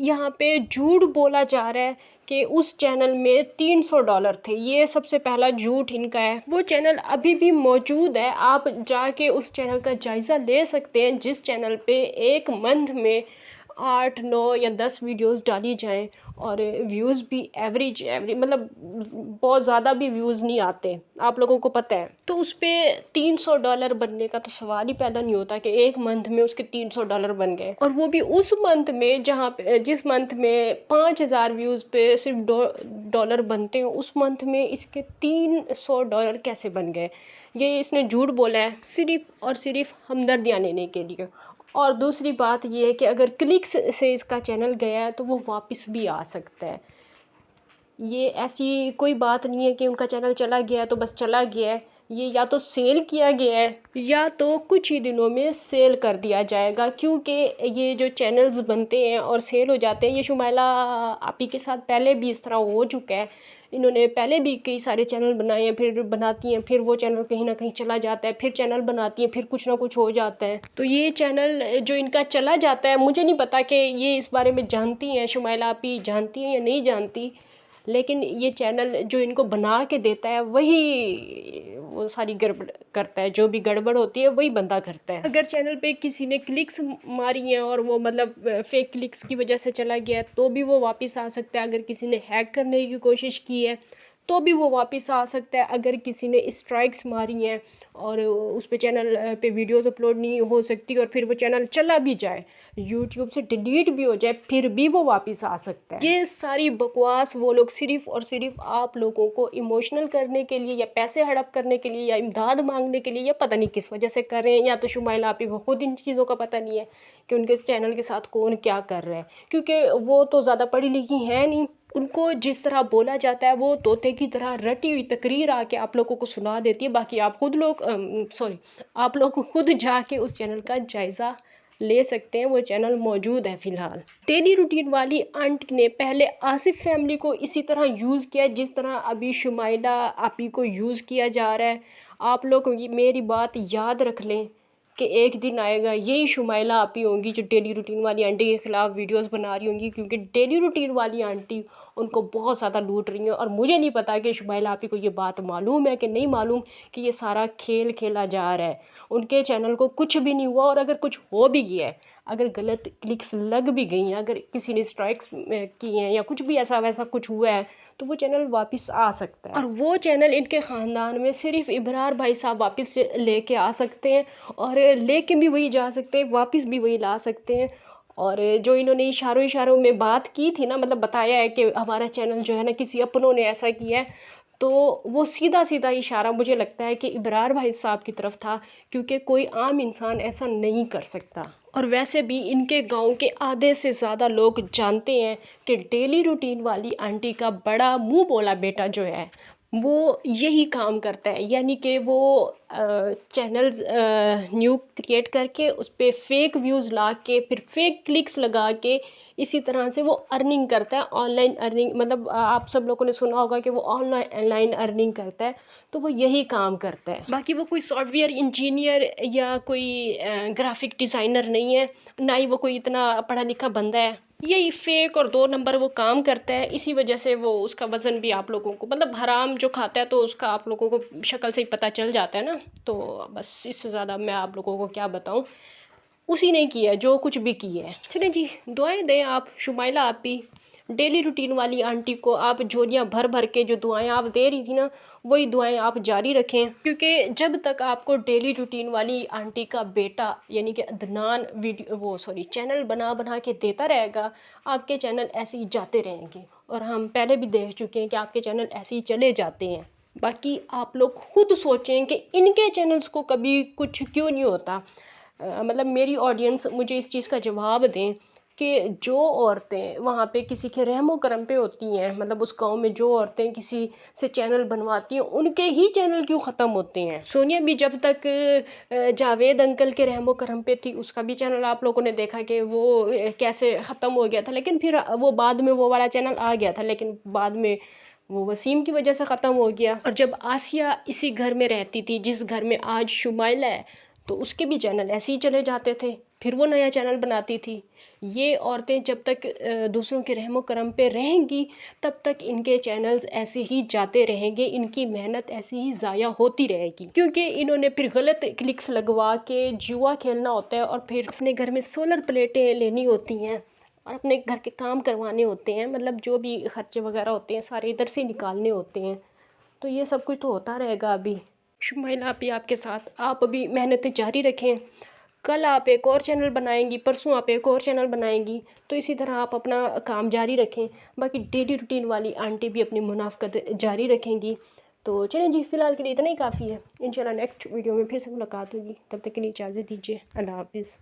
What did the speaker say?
یہاں پہ جھوٹ بولا جا رہا ہے کہ اس چینل میں $300 تھے. یہ سب سے پہلا جھوٹ ان کا ہے. وہ چینل ابھی بھی موجود ہے، آپ جا کے اس چینل کا جائزہ لے سکتے ہیں، جس چینل پہ ایک منتھ میں 8 9 یا 10 ویڈیوز ڈالی جائیں اور ویوز بھی ایوریج مطلب بہت زیادہ بھی ویوز نہیں آتے، آپ لوگوں کو پتہ ہے. تو اس پہ $300 بننے کا تو سوال ہی پیدا نہیں ہوتا کہ ایک منتھ میں اس کے $300 بن گئے، اور وہ بھی اس منتھ میں جس منتھ میں 5000 ویوز پہ صرف ڈالر بنتے ہیں، اس منتھ میں اس کے $300 کیسے بن گئے؟ یہ اس نے جھوٹ بولا ہے صرف اور صرف ہمدردیاں لینے کے لیے. اور دوسری بات یہ ہے کہ اگر کلکس سے اس کا چینل گیا ہے تو وہ واپس بھی آ سکتا ہے. یہ ایسی کوئی بات نہیں ہے کہ ان کا چینل چلا گیا ہے تو بس چلا گیا ہے. یہ یا تو سیل کیا گیا ہے یا تو کچھ ہی دنوں میں سیل کر دیا جائے گا، کیونکہ یہ جو چینلز بنتے ہیں اور سیل ہو جاتے ہیں، یہ شمائلہ آپی کے ساتھ پہلے بھی اس طرح ہو چکا ہے. انہوں نے پہلے بھی کئی سارے چینل بنائے ہیں، پھر بناتی ہیں، پھر وہ چینل کہیں نہ کہیں چلا جاتا ہے، پھر چینل بناتی ہیں، پھر کچھ نہ کچھ ہو جاتا ہے. تو یہ چینل جو ان کا چلا جاتا ہے، مجھے نہیں پتا کہ یہ اس بارے میں جانتی ہیں، شمائلہ آپی جانتی ہیں یا نہیں جانتی، لیکن یہ چینل جو ان کو بنا کے دیتا ہے وہی وہ ساری گڑبڑ کرتا ہے، جو بھی گڑبڑ ہوتی ہے وہی بندہ کرتا ہے. اگر چینل پہ کسی نے کلکس ماری ہیں اور وہ مطلب فیک کلکس کی وجہ سے چلا گیا ہے تو بھی وہ واپس آ سکتا ہے. اگر کسی نے ہیک کرنے کی کوشش کی ہے تو بھی وہ واپس آ سکتا ہے. اگر کسی نے اسٹرائکس ماری ہیں اور اس پہ چینل پہ ویڈیوز اپلوڈ نہیں ہو سکتی اور پھر وہ چینل چلا بھی جائے، یوٹیوب سے ڈیلیٹ بھی ہو جائے، پھر بھی وہ واپس آ سکتا ہے. یہ ساری بکواس وہ لوگ صرف اور صرف آپ لوگوں کو ایموشنل کرنے کے لیے یا پیسے ہڑپ کرنے کے لیے یا امداد مانگنے کے لیے یا پتہ نہیں کس وجہ سے کر رہے ہیں. یا تو شمائلہ آپی کو خود ان چیزوں کا پتہ نہیں ہے کہ ان کے چینل کے ساتھ کون کیا کر رہا ہے، کیونکہ وہ تو زیادہ پڑھی لکھی ہیں نہیں. ان کو جس طرح بولا جاتا ہے وہ طوطے کی طرح رٹی ہوئی تقریر آ کے آپ لوگوں کو سنا دیتی ہے. باقی آپ لوگ خود جا کے اس چینل کا جائزہ لے سکتے ہیں، وہ چینل موجود ہے فی الحال. ڈیلی روٹین والی آنٹی نے پہلے آصف فیملی کو اسی طرح یوز کیا جس طرح ابھی شمائلہ آپی کو یوز کیا جا رہا ہے. آپ لوگ میری بات یاد رکھ لیں کہ ایک دن آئے گا یہی شمائلہ آپی ہوں گی جو ڈیلی روٹین والی آنٹی کے خلاف ویڈیوز بنا رہی ہوں گی، کیونکہ ڈیلی روٹین والی آنٹی ان کو بہت زیادہ لوٹ رہی ہیں. اور مجھے نہیں پتا کہ شمائلہ آپی کو یہ بات معلوم ہے کہ نہیں معلوم کہ یہ سارا کھیل کھیلا جا رہا ہے. ان کے چینل کو کچھ بھی نہیں ہوا، اور اگر کچھ ہو بھی گیا ہے، اگر غلط کلکس لگ بھی گئی ہیں، اگر کسی نے اسٹرائکس کی ہیں یا کچھ بھی ایسا ویسا کچھ ہوا ہے تو وہ چینل واپس آ سکتا ہے. اور وہ چینل ان کے خاندان میں صرف ابرار بھائی صاحب واپس لے کے آ سکتے ہیں، اور لے کے بھی وہی جا سکتے ہیں، واپس بھی وہی لا سکتے ہیں. اور جو انہوں نے اشاروں میں بات کی تھی نا، مطلب بتایا ہے کہ ہمارا چینل جو ہے نا کسی اپنوں نے ایسا کیا ہے، تو وہ سیدھا اشارہ مجھے لگتا ہے کہ ابرار بھائی صاحب کی طرف تھا، کیونکہ کوئی عام انسان ایسا نہیں کر سکتا. اور ویسے بھی ان کے گاؤں کے آدھے سے زیادہ لوگ جانتے ہیں کہ ڈیلی روٹین والی آنٹی کا بڑا منہ بولا بیٹا جو ہے وہ یہی کام کرتا ہے. یعنی کہ وہ چینلز نیو کریٹ کر کے اس پہ فیک ویوز لا کے پھر فیک کلکس لگا کے اسی طرح سے وہ ارننگ کرتا ہے. آن لائن ارننگ، مطلب آپ سب لوگوں نے سنا ہوگا کہ وہ آن لائن ارننگ کرتا ہے، تو وہ یہی کام کرتا ہے. باقی وہ کوئی سافٹ ویئر انجینئر یا کوئی گرافک ڈیزائنر نہیں ہے، نہ ہی وہ کوئی اتنا پڑھا لکھا بندہ ہے. یہی فیک اور 2 نمبر وہ کام کرتا ہے. اسی وجہ سے وہ اس کا وزن بھی آپ لوگوں کو، مطلب حرام جو کھاتا ہے تو اس کا آپ لوگوں کو شکل سے ہی پتہ چل جاتا ہے نا. تو بس اس سے زیادہ میں آپ لوگوں کو کیا بتاؤں، اسی نے کیا جو کچھ بھی کی ہے. چلیں جی، دعائیں دیں آپ شمائلہ آپی ڈیلی روٹین والی آنٹی کو. آپ جھولیاں بھر بھر کے جو دعائیں آپ دے رہی تھی نا، وہی دعائیں آپ جاری رکھیں، کیونکہ جب تک آپ کو ڈیلی روٹین والی آنٹی کا بیٹا یعنی کہ عدنان چینل بنا کے دیتا رہے گا، آپ کے چینل ایسے ہی جاتے رہیں گے. اور ہم پہلے بھی دیکھ چکے ہیں کہ آپ کے چینل ایسے ہی چلے جاتے ہیں. باقی آپ لوگ خود سوچیں کہ ان کے چینلز کو کبھی کچھ کیوں نہیں ہوتا. مطلب میری آڈینس مجھے اس چیز کا جواب دیں کہ جو عورتیں وہاں پہ کسی کے رحم و کرم پہ ہوتی ہیں، مطلب اس گاؤں میں جو عورتیں کسی سے چینل بنواتی ہیں، ان کے ہی چینل کیوں ختم ہوتے ہیں. سونیا بھی جب تک جاوید انکل کے رحم و کرم پہ تھی، اس کا بھی چینل آپ لوگوں نے دیکھا کہ وہ کیسے ختم ہو گیا تھا، لیکن پھر وہ بعد میں وہ والا چینل آ گیا تھا، لیکن بعد میں وہ وسیم کی وجہ سے ختم ہو گیا. اور جب آسیہ اسی گھر میں رہتی تھی جس گھر میں آج شمائلہ ہے، تو اس کے بھی چینل ایسے ہی چلے جاتے تھے. پھر وہ نیا چینل بناتی تھی۔ یہ عورتیں جب تک دوسروں کے رحم و کرم پہ رہیں گی تب تک ان کے چینلز ایسے ہی جاتے رہیں گے، ان کی محنت ایسے ہی ضائع ہوتی رہے گی، کیونکہ انہوں نے پھر غلط کلکس لگوا کے جوا کھیلنا ہوتا ہے، اور پھر اپنے گھر میں سولر پلیٹیں لینی ہوتی ہیں اور اپنے گھر کے کام کروانے ہوتے ہیں، مطلب جو بھی خرچے وغیرہ ہوتے ہیں سارے ادھر سے نکالنے ہوتے ہیں۔ تو یہ سب کچھ تو ہوتا رہے گا ابھی۔ شمائلہ آپی آپ کے ساتھ، آپ ابھی محنتیں جاری رکھیں، کل آپ ایک اور چینل بنائیں گی، پرسوں آپ ایک اور چینل بنائیں گی، تو اسی طرح آپ اپنا کام جاری رکھیں۔ باقی ڈیلی روٹین والی آنٹی بھی اپنی منافقت جاری رکھیں گی۔ تو چلیں جی، فی الحال کے لیے اتنا ہی کافی ہے، انشاءاللہ نیکسٹ ویڈیو میں پھر سے ملاقات ہوگی، تب تک کے لیے اجازت دیجیے، اللہ حافظ۔